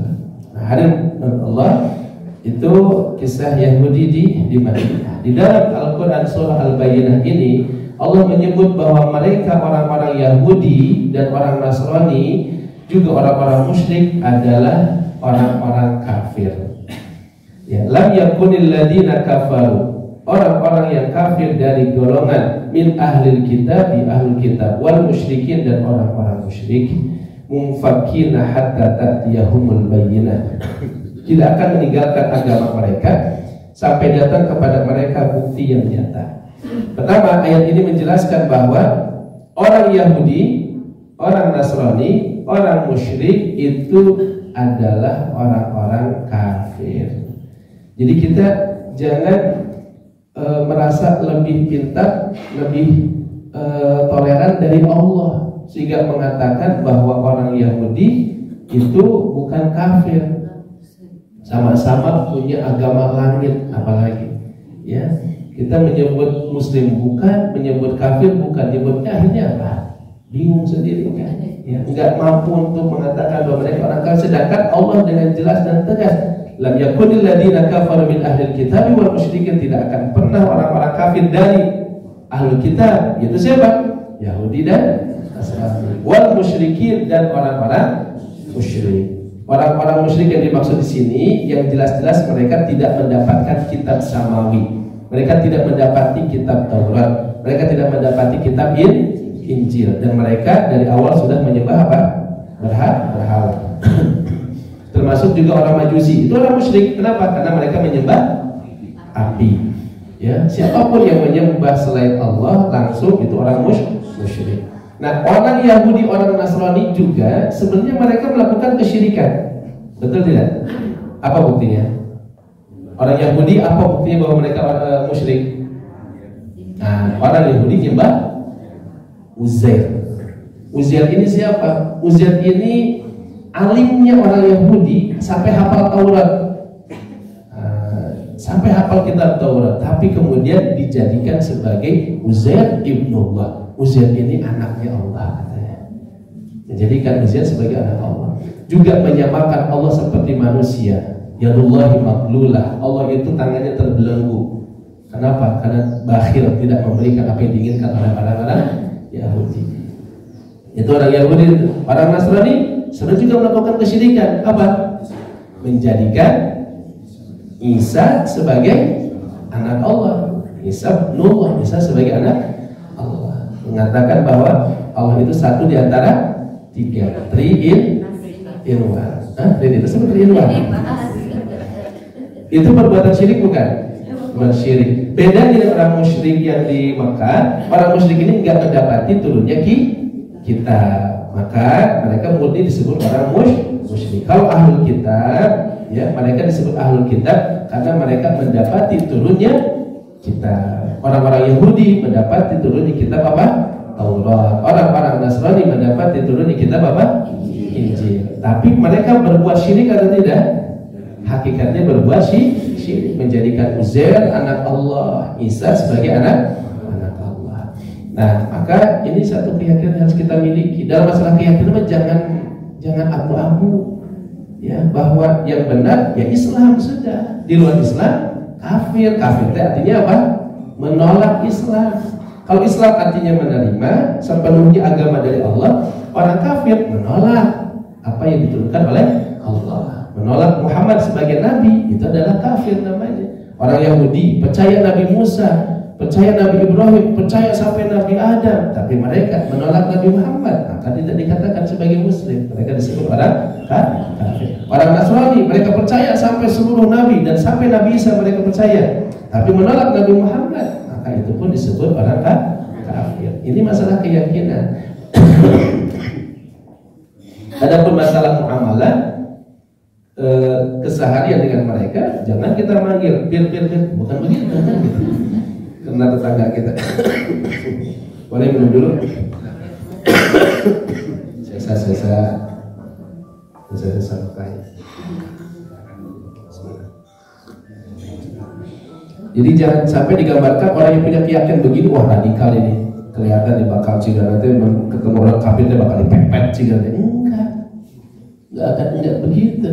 Nah hadirin Allah, itu kisah Yahudi di Madinah. Di dalam Al-Quran surah Al-Bayyinah ini Allah menyebut bahwa mereka orang-orang Yahudi dan orang Nasrani, juga orang-orang musyrik adalah orang-orang kafir. Ya, lam yakunil ladina kafaru, orang-orang yang kafir dari golongan min ahlil kitab, di ahlul kitab, wal musyrikin, dan orang-orang musyrik, munfakina hatta ta'tiyahumul bayyinah, tidak akan meninggalkan agama mereka sampai datang kepada mereka bukti yang nyata. Pertama, ayat ini menjelaskan bahwa orang Yahudi, orang Nasrani, orang musyrik itu adalah orang-orang kafir. Jadi kita jangan merasa lebih pintar, lebih toleran dari Allah, sehingga mengatakan bahwa orang Yahudi itu bukan kafir, sama-sama punya agama langit. Apalagi ya, kita menyebut muslim bukan, menyebut kafir bukan, menyebutnya akhirnya apa? Bingung sendiri kan? Ya, enggak mampu untuk mengatakan bahwa mereka orang kafir, sedangkan Allah dengan jelas dan tegas, lam yakunil ladina kafaru min ahlil kitab wal musyrikin, tidak akan pernah orang-orang kafir dari ahlul kitab, yaitu siapa? Yahudi dan Nasrani, wal musyrikin, dan orang-orang musyrik. Orang-orang musyrik yang dimaksud di sini yang jelas-jelas mereka tidak mendapatkan kitab samawi, mereka tidak mendapati kitab Taurat, mereka tidak mendapati kitab Injil, dan mereka dari awal sudah menyembah apa? Berhala. Termasuk juga orang Majusi, itu orang musyrik. Kenapa? Karena mereka menyembah api. Ya, siapapun yang menyembah selain Allah langsung itu orang musyrik. Nah, orang Yahudi, orang Nasrani juga sebenarnya mereka melakukan kesyirikan. Betul tidak? Apa buktinya? Orang Yahudi, apa buktinya bahwa mereka musyrik? Nah, orang Yahudi menyembah Uzair. Uzair ini siapa? Uzair ini alimnya orang Yahudi sampai hafal Taurat, sampai hafal kitab Taurat, tapi kemudian dijadikan sebagai Uzair ibnullah. Uzair ini anaknya Allah katanya. Menjadikan Uzair sebagai anak Allah. Juga menyamakan Allah seperti manusia. Yadullahi maglulah. Allah itu tangannya terbelenggu. Kenapa? Karena bakhil, tidak memberikan apa yang diinginkan oleh orang-orang Yahudi. Itu orang Yahudi. Orang Nasrani sebenarnya juga melakukan kesyirikan. Apa? Menjadikan Isa sebagai anak Allah. Isa ibnullah, Isa sebagai anak Allah. Mengatakan bahwa Allah itu satu di antara tiga. Three in one. Itu seperti in one. Itu perbuatan syirik bukan? Bukan syirik. Beda dengan orang musyrik yang di Mekah. Orang musyrik ini enggak mendapati turunnya kita. Maka mereka murni disebut orang musyrik. Kalau ahlul kitab, ya mereka disebut ahlul kitab karena mereka mendapati turunnya kitab. Orang-orang Yahudi mendapati turunnya kitab apa? Taurat. Orang-orang Nasrani mendapati turunnya kitab apa? Injil. Tapi mereka berbuat syirik atau tidak? Hakikatnya berbuat syirik, menjadikan Uzair anak Allah, Isa sebagai anak Allah. Nah, maka ini satu keyakinan yang harus kita miliki. Dalam masalah keyakinan jangan abu-abu, ya, bahwa yang benar ya Islam sudah. Di luar Islam kafir. Kafir itu artinya apa? Menolak Islam. Kalau Islam artinya menerima sepenuhnya agama dari Allah, orang kafir menolak apa yang diturunkan oleh Allah. Menolak Muhammad sebagai nabi itu adalah kafir namanya. Orang Yahudi percaya Nabi Musa, percaya Nabi Ibrahim, percaya sampai Nabi Adam, tapi mereka menolak Nabi Muhammad, maka tidak dikatakan sebagai muslim. Mereka disebut orang kafir. Orang Nasrani mereka percaya sampai seluruh nabi dan sampai Nabi Isa mereka percaya, tapi menolak Nabi Muhammad, maka itu pun disebut orang kafir. Ini masalah keyakinan. Adapun masalah muamalah, keseharian dengan mereka, jangan kita manggil bir, bukan begitu, karena tetangga kita. Boleh minum dulu. Sesa pakai. Jadi jangan sampai digambarkan orang yang punya keyakinan begini, wah radikal ini, kelihatan di bakal ciga nanti ketemu orang kafir dia bakal dipepet ciga. Enggak begitu.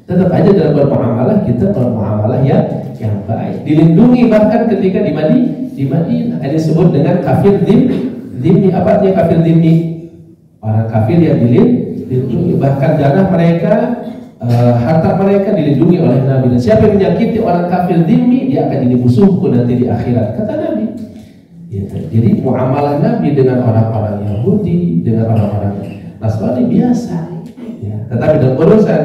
Tetap aja dalam bermuamalah kita bermuamalah yang baik, dilindungi bahkan ketika di Madinah. Ini disebut dengan kafir dhimmi. Apa artinya kafir dhimmi? Orang kafir yang dilindungi, bahkan darah mereka, harta mereka dilindungi oleh Nabi. Dan siapa yang menyakiti orang kafir dhimmi, dia akan jadi musuhku nanti di akhirat, kata Nabi. Jadi muamalah Nabi dengan orang-orang Yahudi, dengan orang-orang Nasrani biasa. Tetapi dalam urusan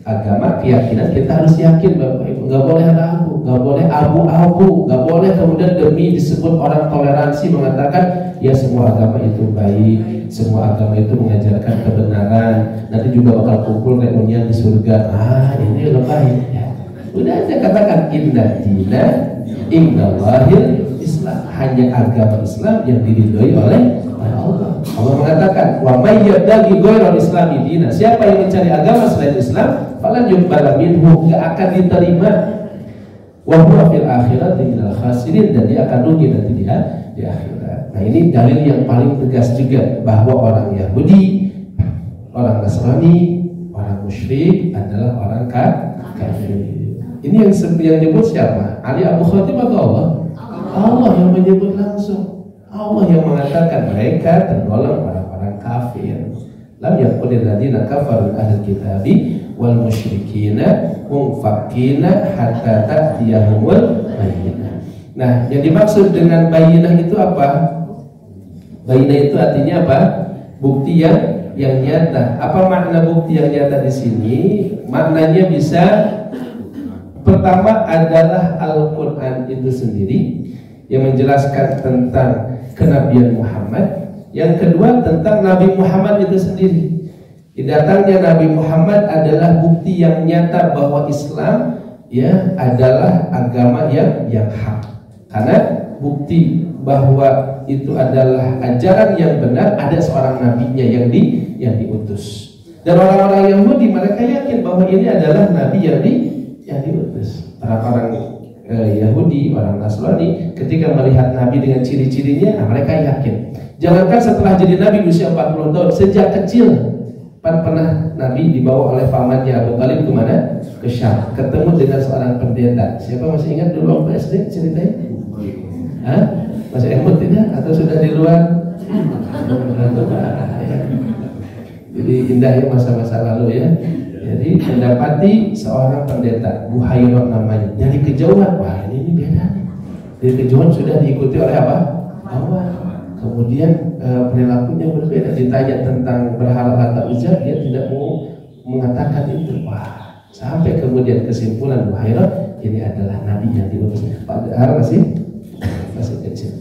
agama, keyakinan kita harus yakin Bapak Ibu, nggak boleh ragu, nggak boleh abu-abu, nggak boleh kemudian demi disebut orang toleransi mengatakan ya semua agama itu baik, semua agama itu mengajarkan kebenaran, nanti juga bakal kumpul reunian di surga. Ini lebay ya. Udah aja katakan inna dina indallahil Islam, hanya agama Islam yang diridhoi oleh Allah. Allah mengatakan wa may yabtaghi ghairal islami dina, siapa yang mencari agama selain Islam falan yuqbala minhu, enggak akan diterima, wa huwa fil akhirati minal khasirin, dan dia akan rugi nanti di akhirat. Nah, ini dalil yang paling tegas juga bahwa orang Yahudi, orang Nasrani, orang musyrik adalah orang kafir. Ini yang nyebut siapa? Ali Abu Khatib atau Allah? Allah yang menyebut langsung. Allah yang mengatakan mereka tergolong orang-orang kafir. Lam yaqulil ladzina kafaru ahlul kitabi wal musyrikina munfaqina hatta ta'tiyahumul bayyinah. Nah, yang dimaksud dengan bayyinah itu apa? Bayyinah itu artinya apa? Bukti yang nyata. Apa makna bukti yang nyata di sini? Maknanya bisa, pertama adalah Al-Qur'an itu sendiri yang menjelaskan tentang kenabian Muhammad. Yang kedua tentang Nabi Muhammad itu sendiri. Datangnya Nabi Muhammad adalah bukti yang nyata bahwa Islam ya adalah agama yang hak. Karena bukti bahwa itu adalah ajaran yang benar, ada seorang nabinya yang diutus. Dan orang-orang Yahudi mereka yakin bahwa ini adalah nabi yang diutus. Orang-orang Yahudi, orang Nasrani ketika melihat Nabi dengan ciri-cirinya, mereka yakin. Jangankan setelah jadi Nabi usia 40 tahun, sejak kecil pernah Nabi dibawa oleh pamannya Abu Talib ke mana? Ke Syam, ketemu dengan seorang pendeta. Siapa masih ingat dulu waktu SD ceritanya? Masih emut tidak? Atau sudah di luar? Jadi indah ya masa-masa lalu ya. Jadi mendapati seorang pendeta, Buhairah namanya, dari kejauhan, wah ini beda nih. Dari kejauhan sudah diikuti oleh apa? Awan. kemudian perilakunya berbeda. Ditanya tentang berhala Lata Uzza, dia tidak mau mengatakan itu. Wah, sampai kemudian kesimpulan Buhairah, ini adalah nabi yang diutus. Padahal masih kecil.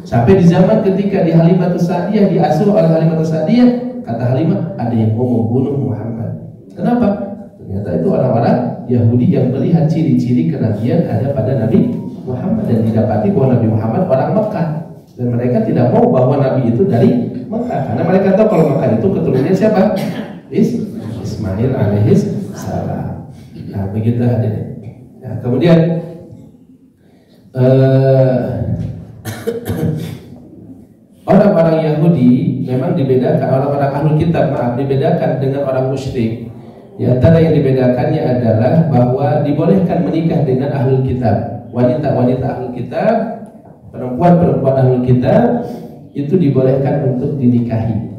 Sampai di zaman ketika di Halimatus Sa'diyah, diasuh oleh Halimatus Sa'diyah, kata Halimah, ada yang mau membunuh Muhammad. Kenapa? Ternyata itu orang-orang Yahudi yang melihat ciri-ciri kenabian ada pada Nabi Muhammad dan didapati bahwa Nabi Muhammad orang Mekah, dan mereka tidak mau bahwa Nabi itu dari Mekah karena mereka tahu kalau Mekah itu keturunannya siapa? Ismail alaihis salam. Nah, begitu hadirin. Nah, kemudian orang-orang Yahudi memang dibedakan, orang-orang Ahlul Kitab dibedakan dengan orang musyrik. Di antara yang dibedakannya adalah bahwa dibolehkan menikah dengan Ahlul Kitab. Wanita-wanita Ahlul Kitab, perempuan-perempuan Ahlul Kitab itu dibolehkan untuk dinikahi.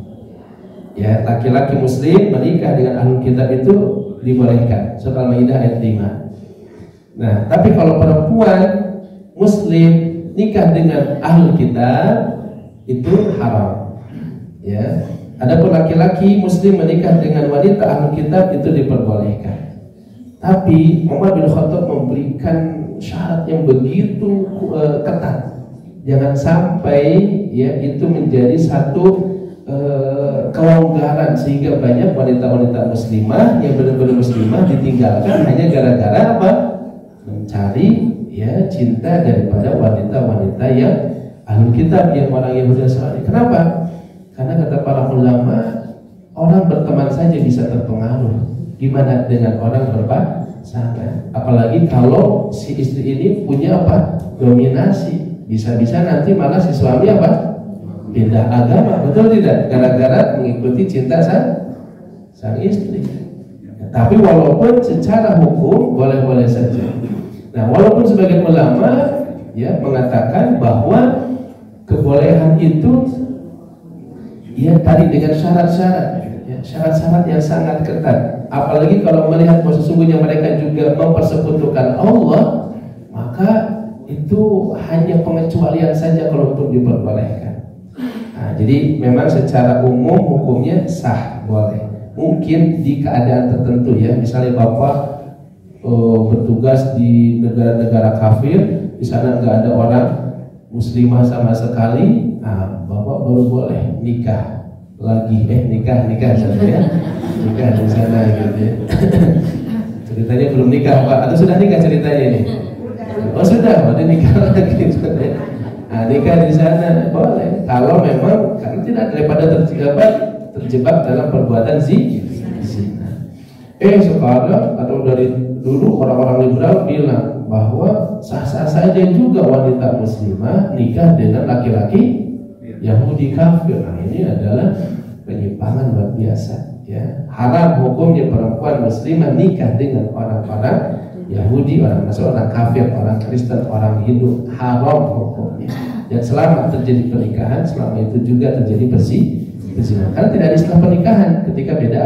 Ya, laki-laki muslim menikah dengan Ahlul Kitab itu dibolehkan. Surah Al-Maidah ayat 5. Nah, tapi kalau perempuan muslim nikah dengan Ahlul Kitab itu haram. Ya. Adapun laki-laki muslim menikah dengan wanita Ahlul Kitab itu diperbolehkan. Tapi Umar bin Khattab memberikan syarat yang begitu ketat. Jangan sampai ya itu menjadi satu kelonggaran sehingga banyak wanita-wanita muslimah yang benar-benar muslimah ditinggalkan hanya gara-gara apa? Mencari ya cinta daripada wanita-wanita yang Ahlul Kitab, yang orang Yahudi Nasrani. Kenapa? Karena kata para ulama, orang berteman saja bisa terpengaruh. Gimana dengan orang berpasangan? Apalagi kalau si istri ini punya apa? Dominasi. Bisa-bisa nanti malah si suami apa? Pindah agama. Betul tidak? Gara-gara mengikuti cinta sang istri. Tapi walaupun secara hukum boleh-boleh saja. Nah, walaupun sebagian ulama ya mengatakan bahwa kebolehan itu ya tadi dengan syarat-syarat, ya, syarat-syarat yang sangat ketat. Apalagi kalau melihat bahwa sesungguhnya mereka juga mempersekutukan Allah, maka itu hanya pengecualian saja kalau untuk diperbolehkan. Nah, jadi memang secara umum hukumnya sah, boleh. Mungkin di keadaan tertentu ya, misalnya Bapak bertugas di negara-negara kafir, di sana nggak ada orang muslimah sama sekali, nah, Bapak baru boleh nikah lagi, nikah saja ya, nikah di sana gitu ya. Ceritanya belum nikah Pak, atau sudah nikah ceritanya ini? Oh sudah, udah nikah lagi. Nah, nikah di sana boleh, kalau memang karena tidak daripada terjebak dalam perbuatan zina. Sekarang atau dari dulu orang-orang liberal bilang bahwa sah-sah saja juga wanita muslimah nikah dengan laki-laki Yahudi kafir. Nah, ini adalah penyimpangan luar biasa ya. Haram hukumnya perempuan muslimah nikah dengan orang-orang Yahudi, orang Nasrani, orang kafir, orang Kristen, orang Hindu. Haram hukumnya. Dan selama terjadi pernikahan, selama itu juga terjadi berzina. Karena tidak ada istilah pernikahan ketika beda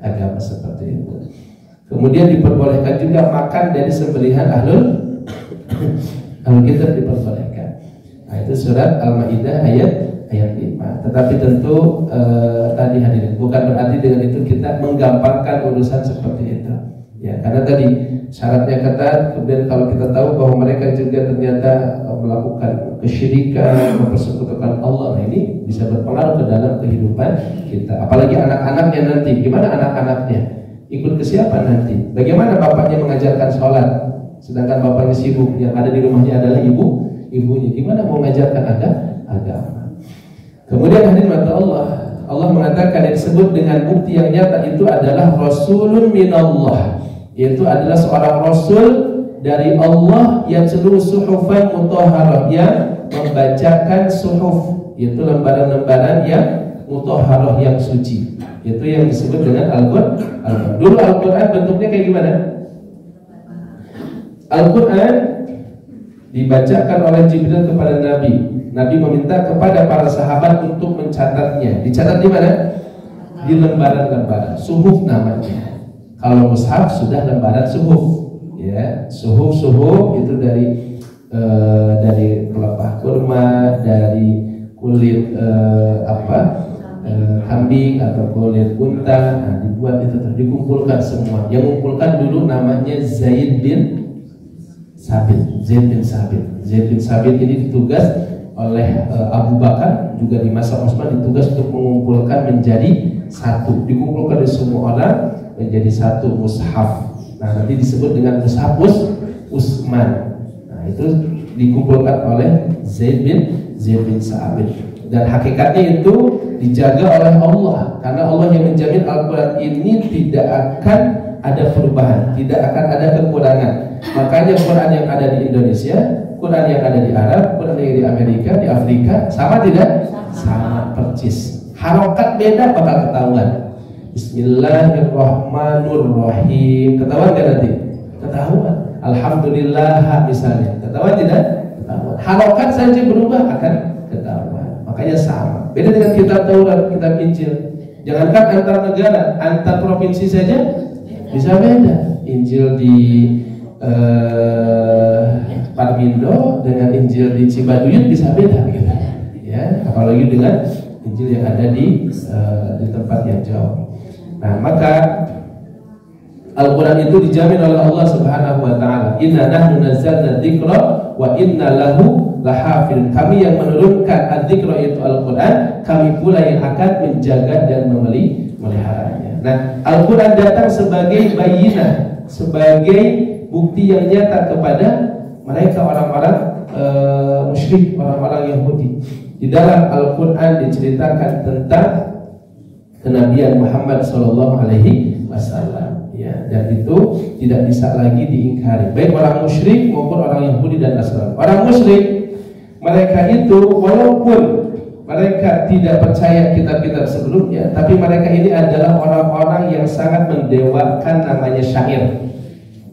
agama seperti itu. Kemudian diperbolehkan juga makan dari sembelihan Ahlul Kitab, diperbolehkan. Nah, itu surat Al-Maidah ayat 5. Tetapi tentu tadi hadirin, bukan berarti dengan itu kita menggampangkan urusan seperti itu. Ya, karena tadi syaratnya ketat. Kemudian kalau kita tahu bahwa mereka juga ternyata melakukan kesyirikan, mempersekutukan Allah, nah ini bisa berpengaruh ke dalam kehidupan kita. Apalagi anak-anaknya nanti, gimana anak-anaknya? Ikut ke siapa nanti? Bagaimana bapaknya mengajarkan sholat, sedangkan bapaknya sibuk, yang ada di rumahnya adalah ibunya. Gimana mau mengajarkan agama? Kemudian hadirin mata Allah mengatakan yang disebut dengan bukti yang nyata itu adalah Rasulun minallah, yaitu adalah seorang Rasul dari Allah yang seluruh suhufan mutahharah, yang membacakan suhuf, yaitu lembaran-lembaran yang mutahharah, yang suci. Itu yang disebut dengan Al-Quran. Dulu Al-Quran bentuknya kayak gimana? Al-Quran dibacakan oleh Jibril kepada Nabi. Nabi meminta kepada para sahabat untuk mencatatnya. Dicatat di mana? Di lembaran-lembaran, suhuf namanya. Kalau mushaf sudah lembaran suhuf. Ya, suhuf itu dari pelepah kurma, dari kulit kambing atau kulit unta, nah, dibuat itu dikumpulkan semua. Yang mengumpulkan dulu namanya Zaid bin Sabit. Zaid bin Sabit ini ditugas oleh Abu Bakar, juga di masa Utsman ditugas untuk mengumpulkan menjadi satu, dikumpulkan dari semua orang menjadi satu mushaf. Nah, nanti disebut dengan mushaf Utsman. Nah, itu dikumpulkan oleh Zaid bin Sabit. Dan hakikatnya itu dijaga oleh Allah, karena Allah yang menjamin Al-Quran ini tidak akan ada perubahan, tidak akan ada kekurangan. Makanya Quran yang ada di Indonesia, Quran yang ada di Arab, Quran yang di Amerika, di Afrika, sama tidak? Sama persis. Harokat beda bakal ketahuan. Bismillahirrahmanirrahim. Ketahuan kan nanti? Ketahuan. Alhamdulillah misalnya. Ketahuan tidak? Ketahuan. Harokat saja berubah akan ketahuan. Makanya sama. Beda dengan kitab Taurat, kitab Injil. Jangankan antar negara, antar provinsi saja bisa beda. Injil di Parmindo dengan Injil di Cibaduyut bisa beda gitu. Ya, apalagi dengan Injil yang ada di tempat yang jauh. Nah, maka Al-Quran itu dijamin oleh Allah Subhanahu wa Ta'ala. Inna nahnu nazzalna dzikra wa inna lahu lahafidun. Kami yang menurunkan adzikra itu Al-Quran, kami pula yang akan menjaga dan memeliharanya. Nah, Al-Quran datang sebagai bayyinah, sebagai bukti yang nyata kepada mereka orang-orang musyrik, orang-orang Yahudi. Di dalam Al-Quran diceritakan tentang kenabian Muhammad sallallahu alaihi wasallam, ya, dan itu tidak bisa lagi diingkari, baik orang musyrik maupun orang Yahudi dan Nasrani. Orang musyrik, mereka itu walaupun mereka tidak percaya kitab-kitab sebelumnya, tapi mereka ini adalah orang-orang yang sangat mendewakan namanya syair.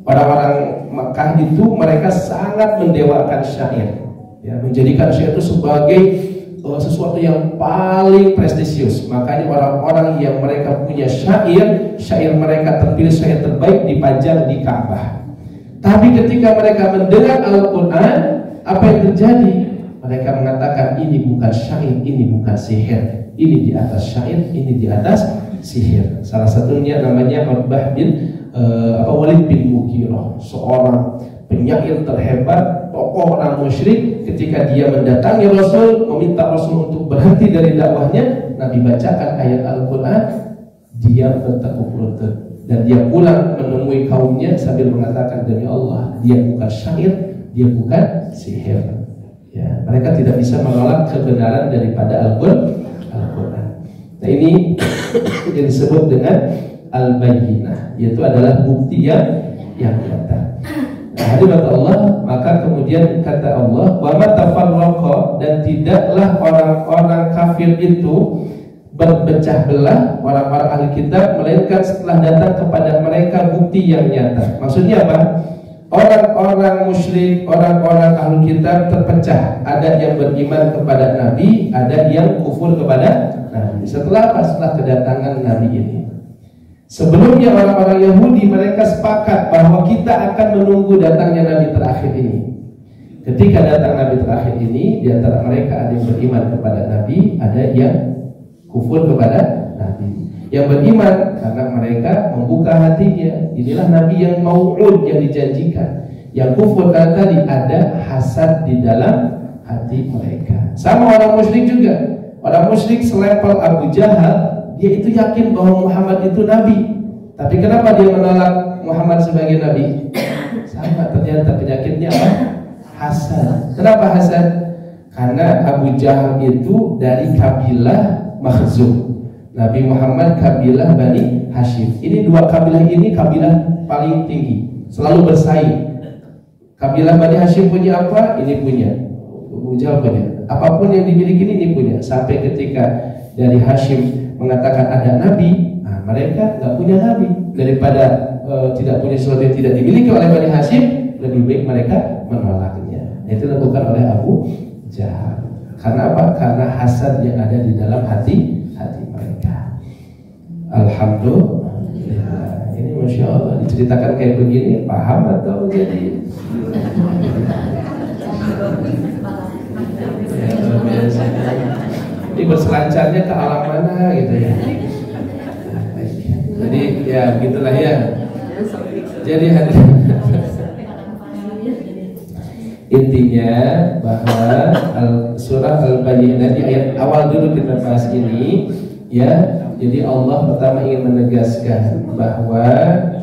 Orang-orang Makkah itu mereka sangat mendewakan syair, ya, menjadikan syair itu sebagai sesuatu yang paling prestisius. Makanya orang-orang yang mereka punya syair mereka terpilih, syair terbaik dipajang di Ka'bah. Tapi ketika mereka mendengar Al-Quran, apa yang terjadi? Mereka mengatakan ini bukan syair, ini bukan sihir, ini di atas syair, ini di atas sihir. Salah satunya namanya Utbah bin Walid bin Mughirah, seorang penyair terhebat, tokoh orang musyrik. Ketika dia mendatangi Rasul, meminta Rasul untuk berhenti dari dakwahnya, Nabi bacakan ayat Al-Quran, dia bertekuk lutut dan dia pulang menemui kaumnya sambil mengatakan, demi Allah, dia bukan syair, dia bukan sihir. Ya, mereka tidak bisa menolak kebenaran daripada Al-Quran. Nah, ini yang disebut dengan al-bayyinah, yaitu adalah bukti yang nyata. Nah, hadirat Allah, maka kemudian kata Allah, wa ma tafarraqa, dan tidaklah orang-orang kafir itu berpecah belah, orang-orang ahli kitab, melainkan setelah datang kepada mereka bukti yang nyata. Maksudnya apa? Orang-orang musyrik, orang-orang ahli kitab terpecah. Ada yang beriman kepada Nabi, ada yang kufur kepada Nabi. Setelah apa? Setelah kedatangan Nabi ini. Sebelumnya orang-orang Yahudi mereka sepakat bahwa kita akan menunggu datangnya Nabi terakhir ini. Ketika datang Nabi terakhir ini, di antara mereka ada yang beriman kepada Nabi, ada yang kufur kepada Nabi. Yang beriman karena mereka membuka hatinya, inilah Nabi yang mau'ud, yang dijanjikan. Yang kufur karena tadi ada hasad di dalam hati mereka. Sama orang musyrik juga. Orang musyrik selevel Abu Jahal, dia itu yakin bahwa Muhammad itu Nabi. Tapi kenapa dia menolak Muhammad sebagai Nabi? Sama, ternyata penyakitnya apa? Hasad. Kenapa hasad? Karena Abu Jahal itu dari kabilah Makhzum, Nabi Muhammad kabilah Bani Hashim. Ini dua kabilah ini kabilah paling tinggi, selalu bersaing. Kabilah Bani Hashim punya apa? Ini punya. Abu Jahal punya. Apapun yang dimiliki ini punya. Sampai ketika dari Hashim mengatakan ada Nabi, nah, mereka nggak punya Nabi. Daripada tidak punya sesuatu yang tidak dimiliki oleh Bani Hashim, lebih baik mereka menolaknya. Itu dilakukan oleh Abu Jahal. Karena apa? Karena hasad yang ada di dalam hati mereka. Alhamdulillah. Ini Masya Allah, diceritakan kayak begini, paham atau jadi? Ya, luar biasa. Ini berselancarnya ke alam mana gitu ya. Jadi ya begitulah ya. Jadi intinya bahwa surah Al-Bayyinah di ayat awal dulu kita bahas ini ya. Jadi Allah pertama ingin menegaskan bahwa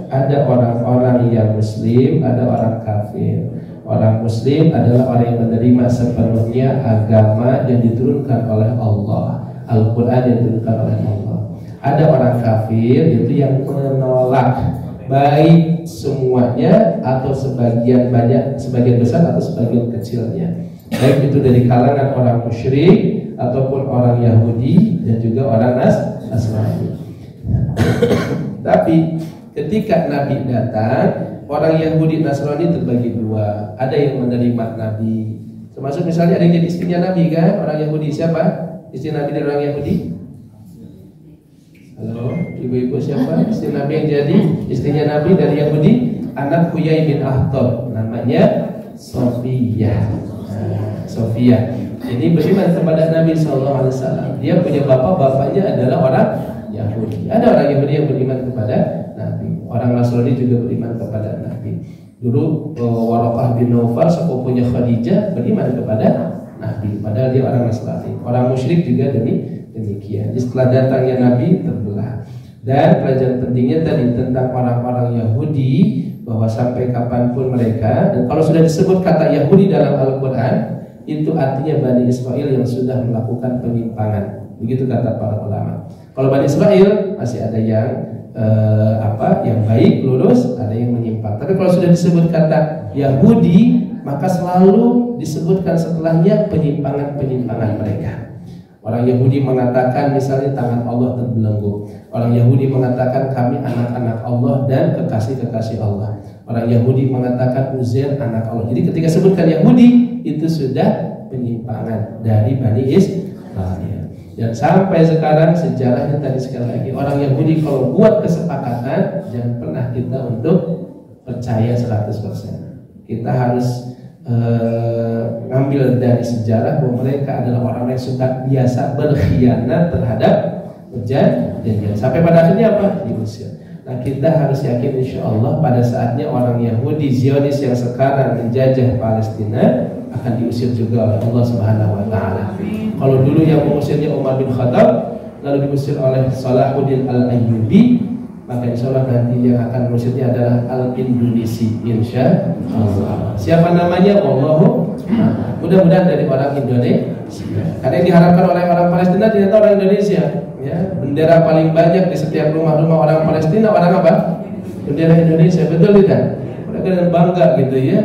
ada orang-orang yang muslim, ada orang kafir. Orang muslim adalah orang yang menerima sepenuhnya agama yang diturunkan oleh Allah, Al-Quran yang diturunkan oleh Allah. Ada orang kafir itu yang menolak baik semuanya atau sebagian banyak, sebagian besar atau sebagian kecilnya, baik itu dari kalangan orang musyrik ataupun orang Yahudi dan juga orang Nasrani. Tapi ketika Nabi datang, orang Yahudi Nasrani terbagi dua. Ada yang menerima Nabi, termasuk misalnya ada yang jadi istrinya Nabi kan, orang Yahudi. Siapa istri Nabi dari orang Yahudi? Halo, ibu-ibu, siapa istri Nabi yang jadi istrinya Nabi dari Yahudi? Anak Huyai bin Akhtab, namanya Sofiyah. Sofiyah ini beriman kepada Nabi SAW. Dia punya bapaknya adalah orang Yahudi. Ada orang Yahudi yang beriman kepada Nabi. Orang Nasrani juga beriman kepada Nabi. Dulu Waraqah bin Naufal, sepupunya Khadijah, beriman kepada Nabi. Padahal dia orang Nasrani. Orang musyrik juga demikian. Setelah datangnya Nabi terbelah. Dan pelajaran pentingnya tadi tentang orang-orang Yahudi, bahwa sampai kapanpun mereka, dan kalau sudah disebut kata Yahudi dalam Al-Quran, itu artinya Bani Israel yang sudah melakukan penyimpangan. Begitu kata para ulama. Kalau Bani Israel masih ada yang yang baik, lurus, ada yang menyimpang. Tapi kalau sudah disebut kata Yahudi, maka selalu disebutkan setelahnya penyimpangan-penyimpangan mereka. Orang Yahudi mengatakan misalnya tangan Allah terbelenggu. Orang Yahudi mengatakan kami anak-anak Allah dan kekasih-kekasih Allah. Orang Yahudi mengatakan Uzair anak Allah. Jadi ketika sebutkan Yahudi, itu sudah penyimpangan dari Bani Israel. Dan sampai sekarang sejarahnya tadi sekali lagi, orang Yahudi kalau buat kesepakatan, jangan pernah kita untuk percaya 100%. Kita harus ngambil dari sejarah bahwa mereka adalah orang yang suka biasa berkhianat terhadap perjanjian. Sampai pada akhirnya apa? Diusir. Nah, kita harus yakin insya Allah pada saatnya orang Yahudi Zionis yang sekarang menjajah Palestina akan diusir juga oleh Allah Subhanahu wa taala. Kalau dulu yang mengusirnya Umar bin Khattab, lalu diusir oleh Salahuddin Al-Ayyubi, maka insya Allah nanti yang akan mengusirnya adalah Al-Indonesi, insya Allah. Siapa namanya? Wallahu a'lam. Mudah-mudahan dari orang Indonesia. Karena yang diharapkan oleh orang Palestina ternyata orang Indonesia. Ya, bendera paling banyak di setiap rumah-rumah orang Palestina orang apa? Bendera Indonesia, betul tidak? Mereka bangga gitu ya,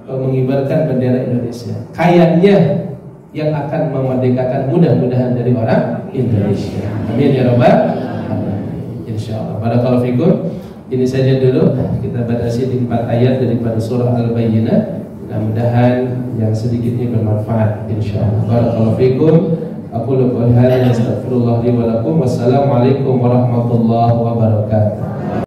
mengibarkan bendera Indonesia. Kayaknya yang akan memerdekakan mudah-mudahan dari orang Indonesia. Amin ya rabbal alamin. Insyaallah. Barakallahu fikum. Ini saja dulu kita batasi di 4 ayat daripada surah Al-Bayyinah. Mudah-mudahan yang sedikitnya bermanfaat insyaallah. Barakallahu fikum. Aku qouli hadza astaghfirullah li wa lakum. Wassalamualaikum warahmatullahi wabarakatuh.